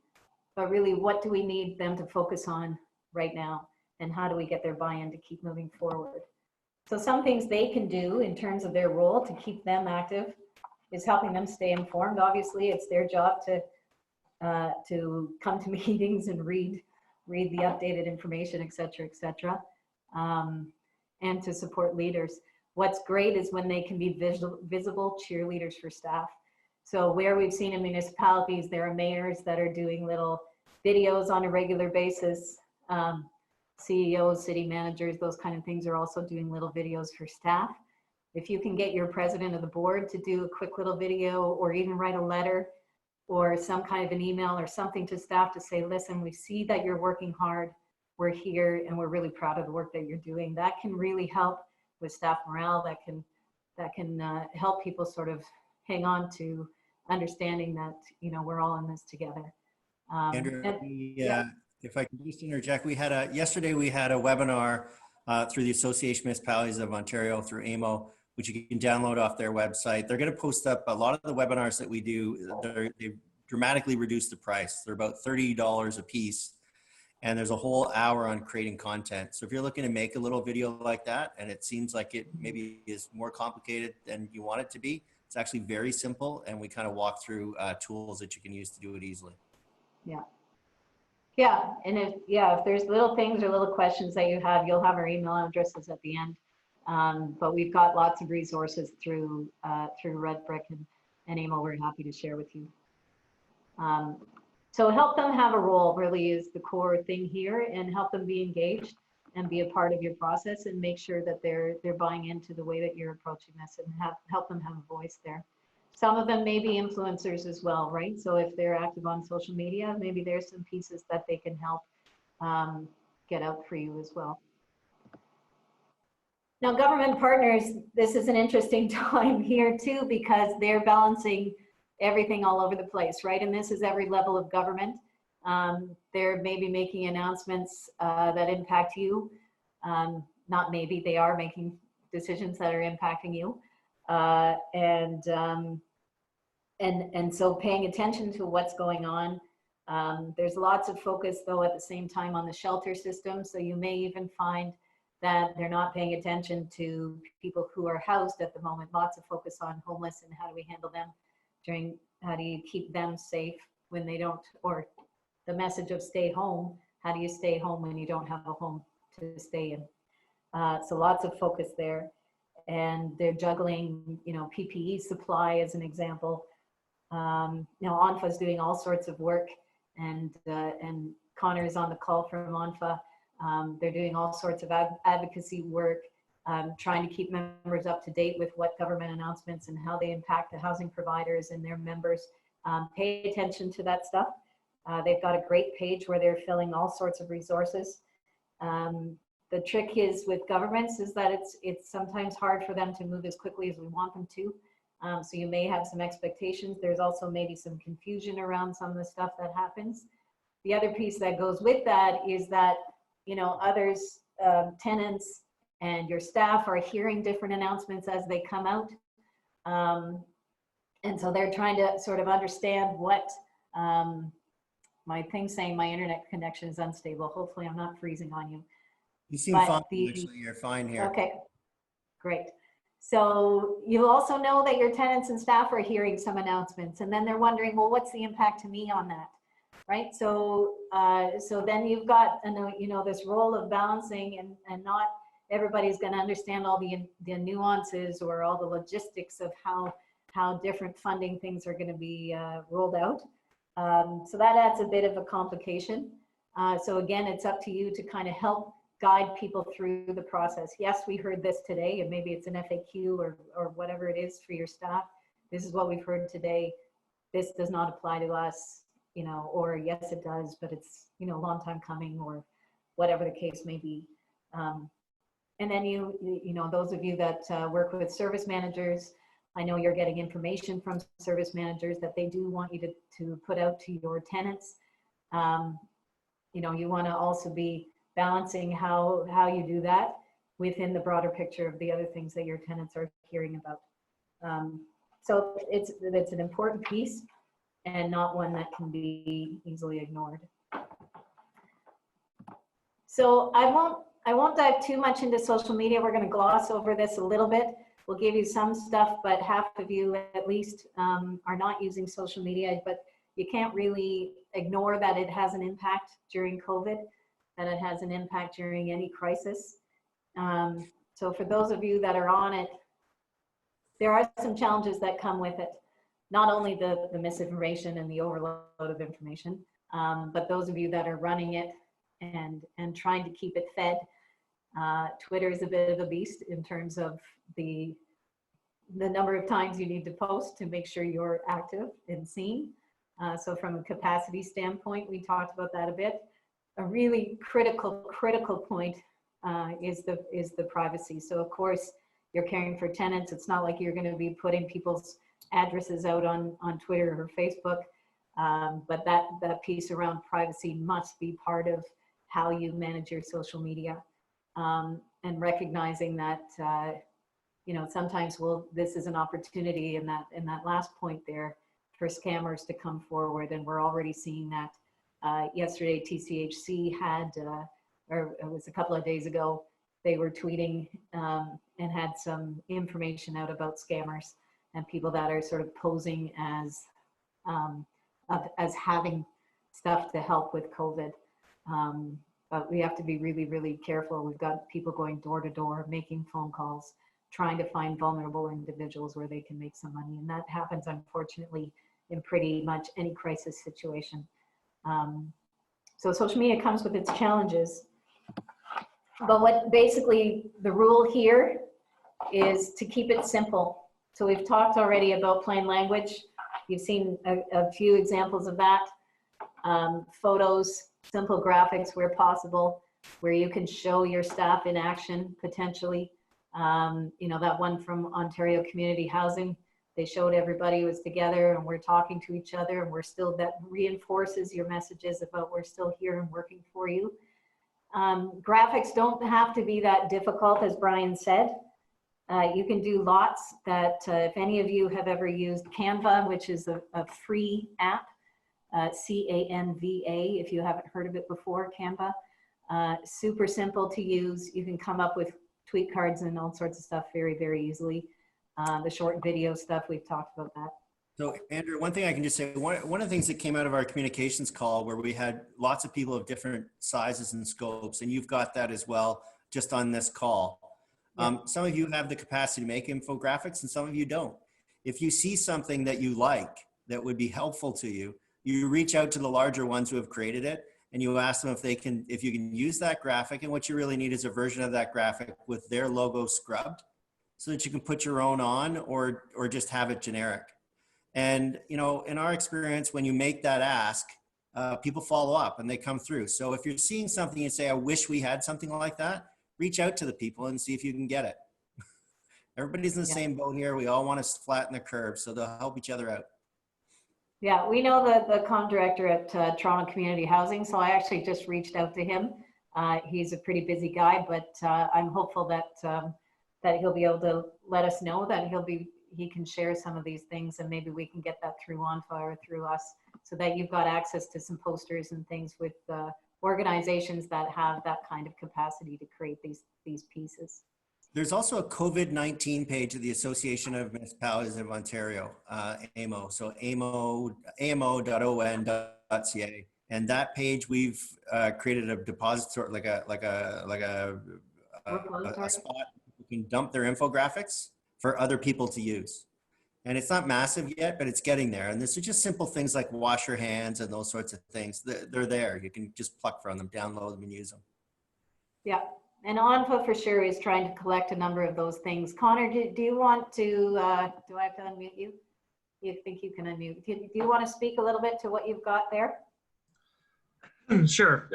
but really, what do we need them to focus on right now? And how do we get their buy-in to keep moving forward? So some things they can do in terms of their role to keep them active is helping them stay informed. Obviously, it's their job to come to meetings and read the updated information, et cetera, and to support leaders. what's great is when they can be visible cheerleaders for staff. So where we've seen in municipalities, there are mayors that are doing little videos on a regular basis. CEOs, city managers, those kind of things are also doing little videos for staff. If you can get your president of the board to do a quick little video, or even write a letter or some kind of an email or something to staff to say, listen, we see that you're working hard, we're here, and we're really proud of the work that you're doing. That can really help with staff morale. That can help people sort of hang on to understanding that, you know, we're all in this together. Andrea, if I can just interject, yesterday we had a webinar through the Association of Municipalities of Ontario, through AMO, which you can download off their website. They're going to post up a lot of the webinars that we do. They've dramatically reduced the price. They're about $30 a piece, and there's a whole hour on creating content. So if you're looking to make a little video like that, and it seems like it maybe is more complicated than you want it to be, it's actually very simple, and we kind of walk through tools that you can use to do it easily. Yeah. Yeah, and if there's little things or little questions that you have, you'll have our email addresses at the end. But we've got lots of resources through Redbrick and AMO we're happy to share with you. So help them have a role really is the core thing here, and help them be engaged and be a part of your process, and make sure that they're buying into the way that you're approaching this, and help them have a voice there. Some of them may be influencers as well, right? So if they're active on social media, maybe there's some pieces that they can help get out for you as well. Now, government partners, this is an interesting time here too, because they're balancing everything all over the place, right? And this is every level of government. They're maybe making announcements that impact you. Not maybe, they are making decisions that are impacting you. And so paying attention to what's going on. There's lots of focus though at the same time on the shelter system. So you may even find that they're not paying attention to people who are housed at the moment. Lots of focus on homeless and how do we handle them how do you keep them safe when they don't, or the message of stay home, how do you stay home when you don't have a home to stay in? So lots of focus there. And they're juggling, you know, PPE supply as an example. Now ONPHA is doing all sorts of work, and Connor is on the call from ONPHA. They're doing all sorts of advocacy work, trying to keep members up to date with what government announcements and how they impact the housing providers and their members. Pay attention to that stuff. They've got a great page where they're filling all sorts of resources. The trick is with governments is that it's sometimes hard for them to move as quickly as we want them to. So you may have some expectations. There's also maybe some confusion around some of the stuff that happens. The other piece that goes with that is that, you know, others, tenants and your staff are hearing different announcements as they come out. And so they're trying to sort of understand what, my thing's saying my internet connection is unstable. Hopefully I'm not freezing on you. You seem fine, actually, you're fine here. Okay, great. So you also know that your tenants and staff are hearing some announcements, and then they're wondering, well, what's the impact to me on that, right? So so then you've got, you know, this role of balancing, and not everybody's going to understand all the nuances or all the logistics of how different funding things are going to be rolled out. So that adds a bit of a complication. So again, it's up to you to kind of help guide people through the process. Yes, we heard this today, and maybe it's an FAQ or whatever it is for your staff. This is what we've heard today. This does not apply to us, you know, or yes, it does, but it's, you know, a long time coming, or whatever the case may be. And then you know, those of you that work with service managers, I know you're getting information from service managers that they do want you to put out to your tenants. You know, you want to also be balancing how you do that within the broader picture of the other things that your tenants are hearing about. So it's an important piece, and not one that can be easily ignored. So I won't dive too much into social media. We're going to gloss over this a little bit. We'll give you some stuff, but half of you at least are not using social media, but you can't really ignore that it has an impact during COVID, that it has an impact during any crisis. So for those of you that are on it, there are some challenges that come with it. Not only the misinformation and the overload of information, but those of you that are running it and trying to keep it fed. Twitter is a bit of a beast in terms of the number of times you need to post to make sure you're active and seen. So from a capacity standpoint, we talked about that a bit. A really critical point is the privacy. So of course, you're caring for tenants. It's not like you're going to be putting people's addresses out on Twitter or Facebook, but that piece around privacy must be part of how you manage your social media, and recognizing that sometimes this is an opportunity in that last point there for scammers to come forward, and we're already seeing that. Yesterday, TCHC had, or it was a couple of days ago, they were tweeting and had some information out about scammers and people that are sort of posing as having stuff to help with COVID. But we have to be really, really careful. We've got people going door to door, making phone calls, trying to find vulnerable individuals where they can make some money. And that happens, unfortunately, in pretty much any crisis situation. So social media comes with its challenges. But what basically the rule here is to keep it simple. So we've talked already about plain language. You've seen a few examples of that. Photos, simple graphics where possible, where you can show your staff in action potentially. That one from Ontario Community Housing, they showed everybody was together and we're talking to each other, and that reinforces your messages about we're still here and working for you. Graphics don't have to be that difficult, as Brian said. You can do lots that, if any of you have ever used Canva, which is a free app, C-A-N-V-A, if you haven't heard of it before, Canva. Super simple to use. You can come up with tweet cards and all sorts of stuff very, very easily. The short video stuff, we've talked about that. So Andrew, one thing I can just say, one of the things that came out of our communications call where we had lots of people of different sizes and scopes, and you've got that as well, just on this call. Yeah. Some of you have the capacity to make infographics and some of you don't. If you see something that you like that would be helpful to you, you reach out to the larger ones who have created it and you ask them if you can use that graphic, and what you really need is a version of that graphic with their logo scrubbed so that you can put your own on or just have it generic. And, in our experience, when you make that ask, people follow up and they come through. So if you're seeing something and say, I wish we had something like that, reach out to the people and see if you can get it. Everybody's in the same boat here. We all want to flatten the curve, so they'll help each other out. Yeah, we know the comm director at Toronto Community Housing, so I actually just reached out to him. He's a pretty busy guy, but I'm hopeful that he'll be able to let us know that he can share some of these things, and maybe we can get that through ONPHA or through us, so that you've got access to some posters and things with organizations that have that kind of capacity to create these pieces. There's also a COVID-19 page of the Association of Municipalities of Ontario, AMO. So amo.on.ca, and that page we've created a depository, like a spot you can dump their infographics for other people to use. And it's not massive yet, but it's getting there. And this are just simple things like wash your hands and those sorts of things. They're there. You can just pluck from them, download them, and use them. Yeah. And ONPHA for sure is trying to collect a number of those things. Connor, do you want to, do I have to unmute you? You think you can unmute? Do you want to speak a little bit to what you've got there? Sure.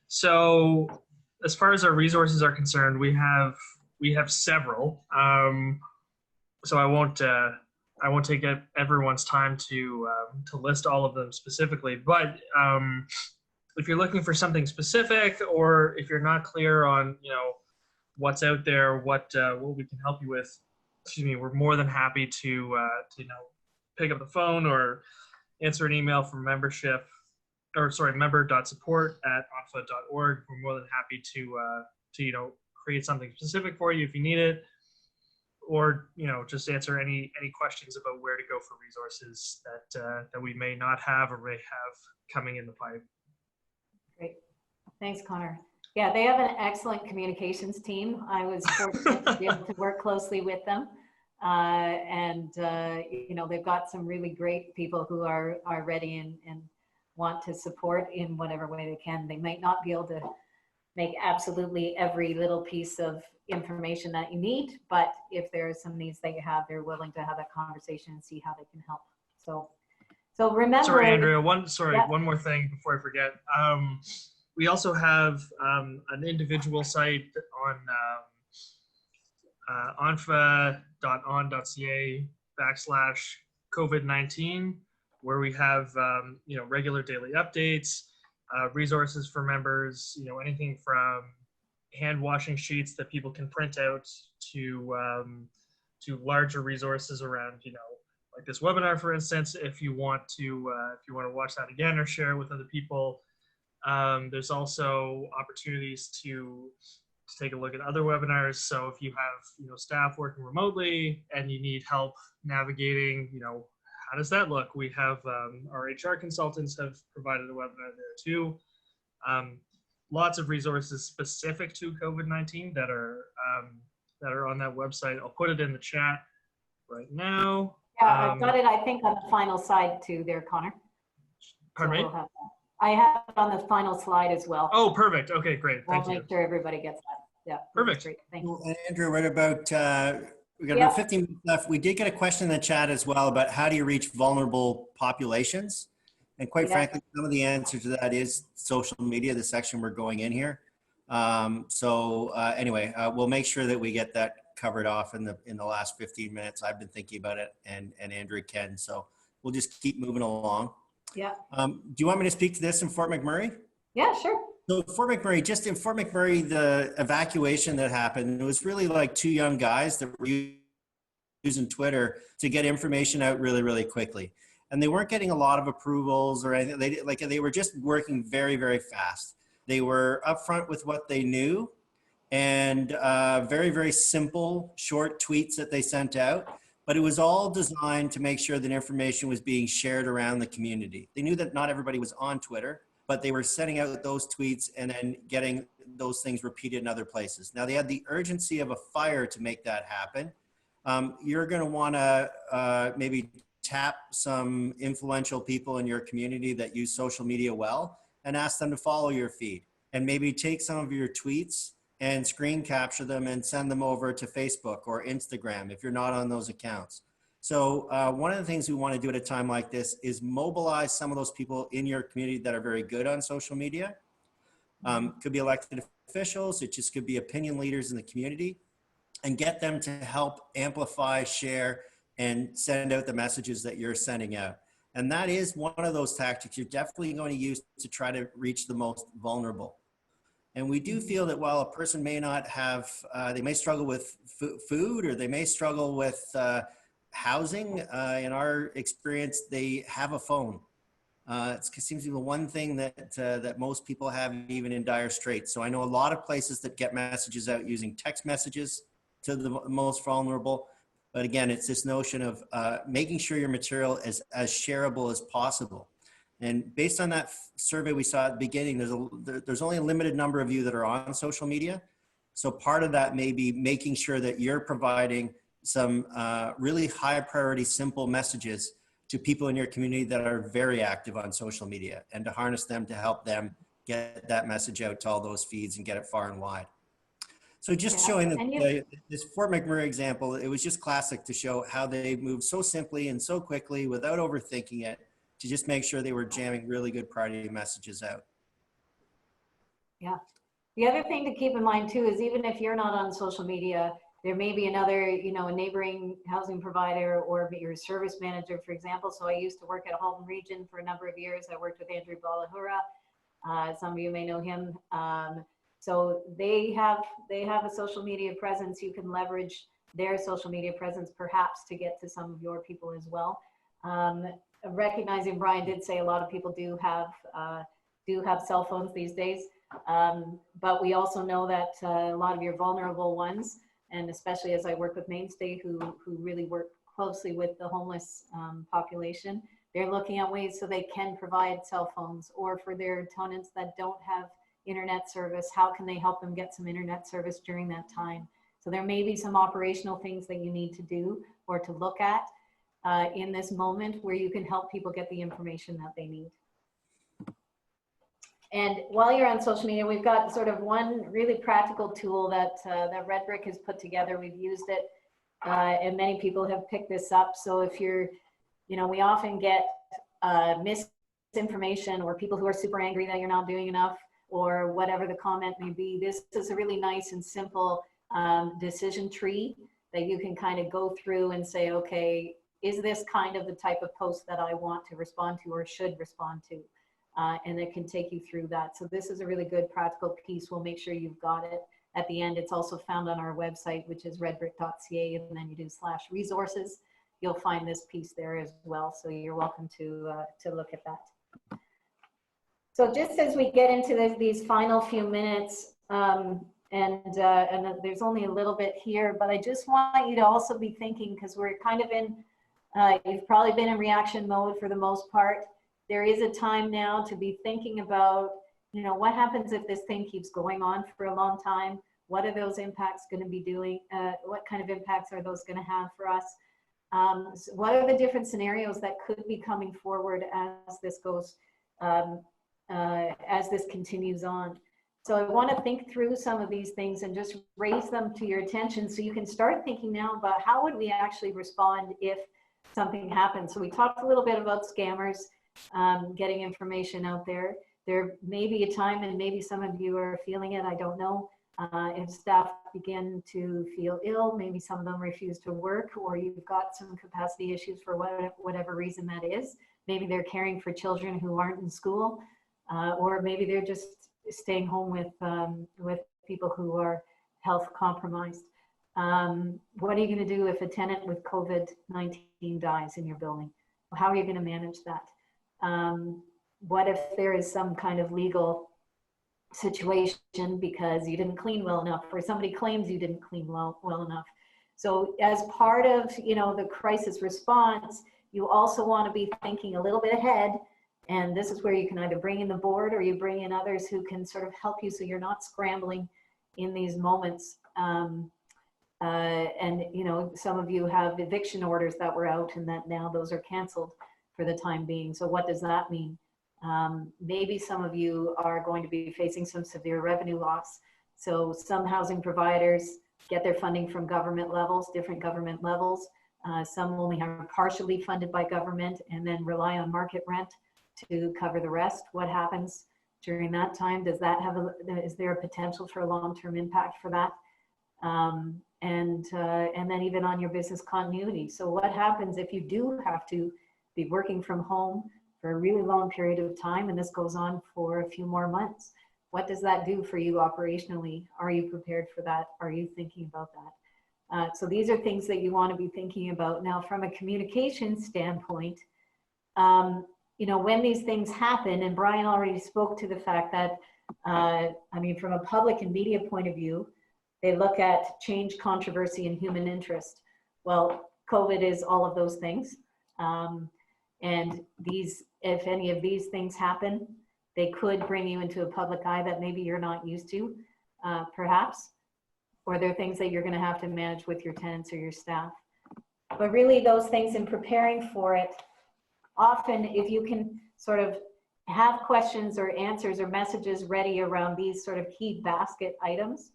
So as far as our resources are concerned, we have several. So I won't take everyone's time to list all of them specifically, but if you're looking for something specific, or if you're not clear on what's out there, what we can help you with, we're more than happy to pick up the phone or answer an email from member.support@onpha.org. We're more than happy to create something specific for you if you need it, or just answer any questions about where to go for resources that we may not have or may have coming in the pipe. Great, thanks, Connor. Yeah, they have an excellent communications team. I was fortunate to be able to work closely with them. You know, they've got some really great people who are ready and want to support in whatever way they can. They might not be able to make absolutely every little piece of information that you need, but if there are some needs that you have, they're willing to have that conversation and see how they can help. So remember. Sorry, Andrea. Yeah. One more thing before I forget. We also have an individual site on onpha.on.ca/COVID-19, where we have you know, regular daily updates, resources for members. You know, anything from hand washing sheets that people can print out to larger resources around, you know, like this webinar, for instance. If you want to watch that again or share it with other people. There's also opportunities to take a look at other webinars. So if you have, you know, staff working remotely and you need help navigating, you know, how does that look? We have our HR consultants have provided a webinar there too. Lots of resources specific to COVID-19 that are on that website. I'll put it in the chat right now. Yeah, I've got it, I think, on the final slide too there, Connor. Pardon me? We'll have that. I have it on the final slide as well. Oh, perfect. Okay, great. Thank you. I'll make sure everybody gets that. Yeah. Perfect. Great. Thank you. Well, Andrew, right about, we got about 15 minutes left. We did get a question in the chat as well about how do you reach vulnerable populations? And quite frankly, some of the answer to that is social media, the section we're going in here. Anyway, we'll make sure that we get that covered off in the last 15 minutes. I've been thinking about it, and Andrew can, so we'll just keep moving along. Yeah. Do you want me to speak to this in Fort McMurray? Yeah, sure. So Fort McMurray, just in Fort McMurray, the evacuation that happened, it was really like two young guys that were using Twitter to get information out really, really quickly. And they weren't getting a lot of approvals or anything. They were just working very, very fast. They were upfront with what they knew, and very, very simple, short tweets that they sent out. But it was all designed to make sure that information was being shared around the community. They knew that not everybody was on Twitter, but they were sending out those tweets and then getting those things repeated in other places. Now they had the urgency of a fire to make that happen. You're gonna wanna maybe tap some influential people in your community that use social media well and ask them to follow your feed, and maybe take some of your tweets and screen capture them and send them over to Facebook or Instagram if you're not on those accounts. So one of the things we want to do at a time like this is mobilize some of those people in your community that are very good on social media. Could be elected officials, it just could be opinion leaders in the community, and get them to help amplify, share, and send out the messages that you're sending out. And that is one of those tactics you're definitely going to use to try to reach the most vulnerable. And we do feel that while a person may not have, they may struggle with food, or they may struggle with housing. In our experience, they have a phone. It seems to be the one thing that most people have, even in dire straits. So I know a lot of places that get messages out using text messages to the most vulnerable. But again, it's this notion of making sure your material is as shareable as possible. And based on that survey we saw at the beginning, there's only a limited number of you that are on social media. So part of that may be making sure that you're providing some really high priority, simple messages to people in your community that are very active on social media, and to harness them to help them get that message out to all those feeds and get it far and wide. So just showing this Fort McMurray example, it was just classic to show how they moved so simply and so quickly without overthinking it, to just make sure they were jamming really good priority messages out. Yeah. The other thing to keep in mind too is, even if you're not on social media, there may be another, you know, a neighboring housing provider or your service manager, for example. So I used to work at Halton Region for a number of years. I worked with Andrew Balahura. Some of you may know him. So they have a social media presence. You can leverage their social media presence perhaps to get to some of your people as well. Recognizing Brian did say a lot of people do have cell phones these days, but we also know that a lot of your vulnerable ones, and especially as I work with Mainstay, who really work closely with the homeless population, they're looking at ways so they can provide cell phones, or for their tenants that don't have internet service. How can they help them get some internet service during that time? So there may be some operational things that you need to do or to look at in this moment where you can help people get the information that they need. And while you're on social media, we've got sort of one really practical tool that, that Redbrick has put together. We've used it and many people have picked this up. So if you're, you know, we often get misinformation or people who are super angry that you're not doing enough or whatever the comment may be. This is a really nice and simple decision tree that you can kind of go through and say, okay, is this kind of the type of post that I want to respond to or should respond to? And it can take you through that. So this is a really good practical piece. We'll make sure you've got it at the end. It's also found on our website, which is redbrick.ca, and then you do /resources. You'll find this piece there as well. So you're welcome to look at that. So just as we get into these final few minutes, and there's only a little bit here, but I just want you to also be thinking, because we're kind of in, you've probably been in reaction mode for the most part. There is a time now to be thinking about, you know, what happens if this thing keeps going on for a long time? What are those impacts going to be doing? What kind of impacts are those going to have for us? So what are the different scenarios that could be coming forward as this goes, as this continues on? So I want to think through some of these things and just raise them to your attention so you can start thinking now about how would we actually respond if something happens. So we talked a little bit about scammers. Getting information out there. There may be a time, and maybe some of you are feeling it, I don't know, if staff begin to feel ill, maybe some of them refuse to work, or you've got some capacity issues for whatever reason that is. Maybe they're caring for children who aren't in school, or maybe they're just staying home with people who are health compromised. What are you going to do if a tenant with COVID-19 dies in your building? How are you going to manage that? What if there is some kind of legal situation because you didn't clean well enough, or somebody claims you didn't clean well enough? So as part of, you know, the crisis response, you also want to be thinking a little bit ahead. And this is where you can either bring in the board or you bring in others who can sort of help you so you're not scrambling in these moments. And, you know, some of you have eviction orders that were out and that now those are canceled for the time being. So what does that mean? Maybe some of you are going to be facing some severe revenue loss. So some housing providers get their funding from government levels, different government levels. Some only are partially funded by government and then rely on market rent to cover the rest. What happens during that time? Does that have is there a potential for a long-term impact for that? And then even on your business continuity. So what happens if you do have to be working from home for a really long period of time and this goes on for a few more months? What does that do for you operationally? Are you prepared for that? Are you thinking about that? So these are things that you want to be thinking about. Now, from a communication standpoint, you know, when these things happen, and Brian already spoke to the fact that, I mean, from a public and media point of view, they look at change, controversy, and human interest. Well, COVID is all of those things. And these, if any of these things happen, they could bring you into a public eye that maybe you're not used to, perhaps, or they're things that you're going to have to manage with your tenants or your staff. But really those things, in preparing for it, often if you can sort of have questions or answers or messages ready around these sort of key basket items,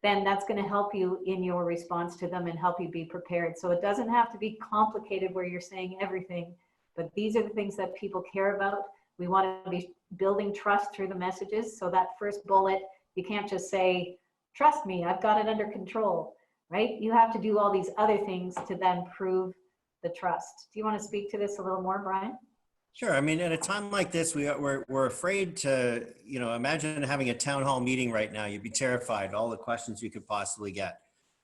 then that's going to help you in your response to them and help you be prepared. So it doesn't have to be complicated where you're saying everything, but these are the things that people care about. We want to be building trust through the messages. So that first bullet, you can't just say, trust me, I've got it under control, right? You have to do all these other things to then prove the trust. Do you want to speak to this a little more, Brian? Sure. I mean, at a time like this, we're afraid to, you know, imagine having a town hall meeting right now. You'd be terrified, all the questions you could possibly get.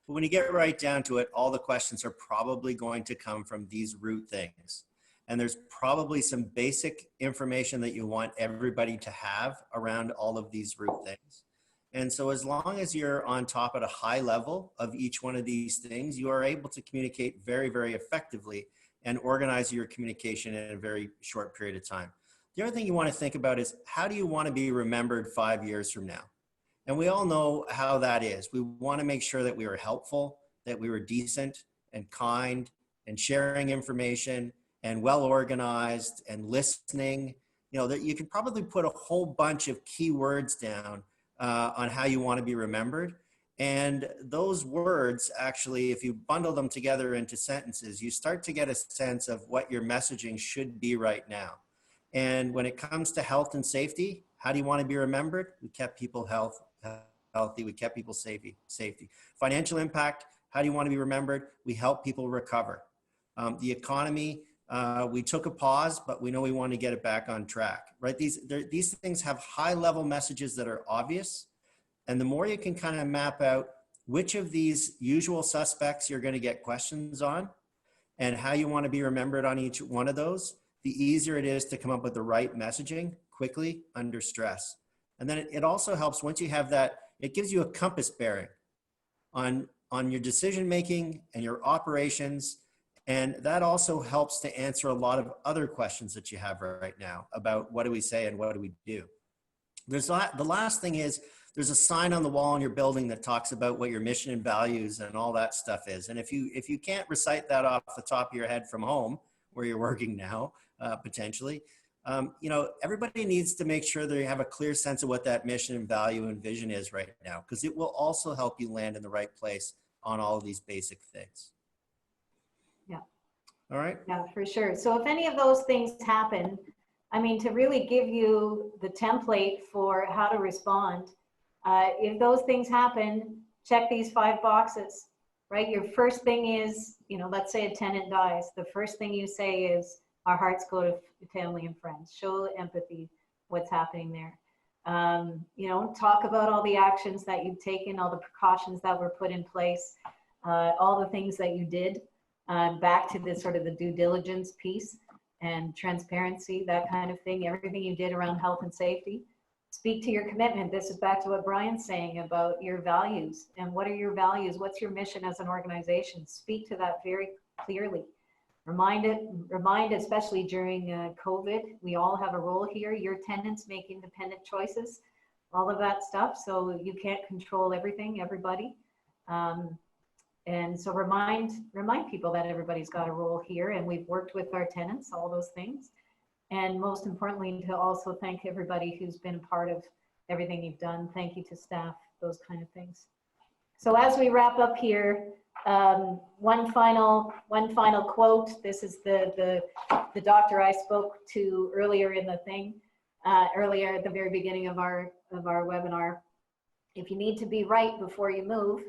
But when you get right down to it, all the questions are probably going to come from these root things. And there's probably some basic information that you want everybody to have around all of these root things. And so as long as you're on top at a high level of each one of these things, you are able to communicate very, very effectively and organize your communication in a very short period of time. The other thing you want to think about is, how do you want to be remembered 5 years from now? And we all know how that is. We want to make sure that we were helpful, that we were decent and kind and sharing information and well organized and listening. You know, that you can probably put a whole bunch of keywords down on how you want to be remembered. And those words, actually, if you bundle them together into sentences, you start to get a sense of what your messaging should be right now. And when it comes to health and safety, how do you want to be remembered? We kept people healthy. We kept people safety. Financial impact, how do you want to be remembered? We help people recover. The economy, we took a pause, but we know we want to get it back on track, right? These things have high level messages that are obvious. And the more you can kind of map out which of these usual suspects you're going to get questions on and how you want to be remembered on each one of those, the easier it is to come up with the right messaging quickly under stress. And then it also helps once you have that, it gives you a compass bearing on your decision making and your operations. And that also helps to answer a lot of other questions that you have right now about what do we say and what do we do. The last thing is, there's a sign on the wall in your building that talks about what your mission and values and all that stuff is. And if you can't recite that off the top of your head from home, where you're working now, potentially, you know, everybody needs to make sure they have a clear sense of what that mission and value and vision is right now, because it will also help you land in the right place on all of these basic things. Yeah. All right. Yeah, for sure. So if any of those things happen, I mean, to really give you the template for how to respond, if those things happen, check these 5 boxes, right? Your first thing is, you know, let's say a tenant dies. The first thing you say is, our hearts go to family and friends. Show empathy, what's happening there. You know, talk about all the actions that you've taken, all the precautions that were put in place, all the things that you did, back to the sort of the due diligence piece and transparency, that kind of thing, everything you did around health and safety. Speak to your commitment. This is back to what Brian's saying about your values. And what are your values? What's your mission as an organization? Speak to that very clearly. Remind, especially during COVID, we all have a role here. Your tenants make independent choices, all of that stuff. So you can't control everything, everybody. And so remind people that everybody's got a role here, and we've worked with our tenants, all those things. And most importantly, to also thank everybody who's been a part of everything you've done. Thank you to staff, those kind of things. So as we wrap up here, one final quote. This is the doctor I spoke to earlier in the thing, earlier at the very beginning of our webinar. If you need to be right before you move,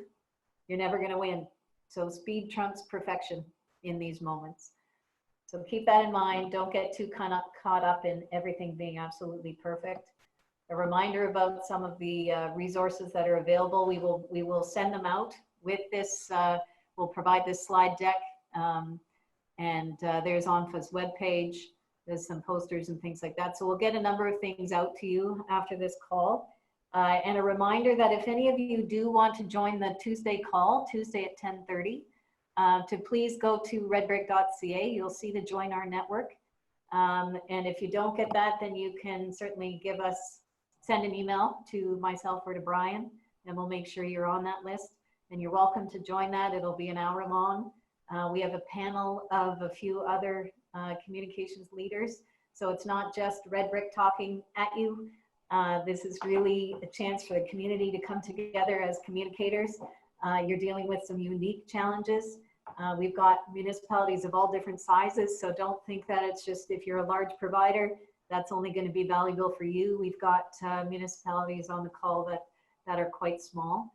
you're never going to win. So speed trumps perfection in these moments. So keep that in mind. Don't get too caught up in everything being absolutely perfect. A reminder about some of the resources that are available. We will send them out with this. We'll provide this slide deck, and there's ONPHA's webpage. There's some posters and things like that. So we'll get a number of things out to you after this call. And a reminder that if any of you do want to join the Tuesday call, Tuesday at 10:30, to please go to redbrick.ca. You'll see the Join Our Network. And if you don't get that, then you can certainly send an email to myself or to Brian, and we'll make sure you're on that list. And you're welcome to join that. It'll be an hour long. We have a panel of a few other communications leaders. So it's not just Redbrick talking at you. This is really a chance for the community to come together as communicators. You're dealing with some unique challenges. We've got municipalities of all different sizes, so don't think that it's just if you're a large provider, that's only going to be valuable for you. We've got municipalities on the call that are quite small.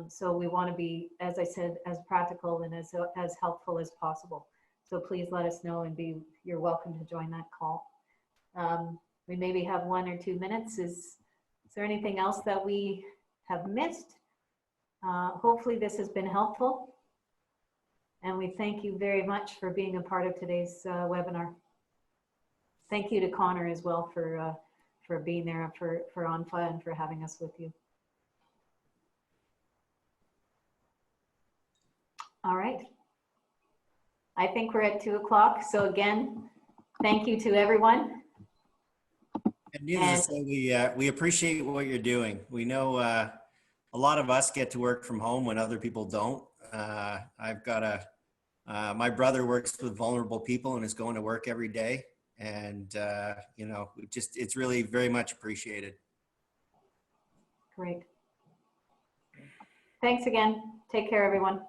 So we want to be, as I said, as practical and as helpful as possible. So please let us know, and you're welcome to join that call. We maybe have 1 or 2 minutes. Is there anything else that we have missed? Hopefully this has been helpful. And we thank you very much for being a part of today's webinar. Thank you to Connor as well for being there for ONPHA and for having us with you. All right. I think we're at 2 o'clock. So again, thank you to everyone. And needless to say, we appreciate what you're doing. We know a lot of us get to work from home when other people don't. I've got my brother works with vulnerable people and is going to work every day. And, you know, it's really very much appreciated. Great. Thanks again. Take care, everyone.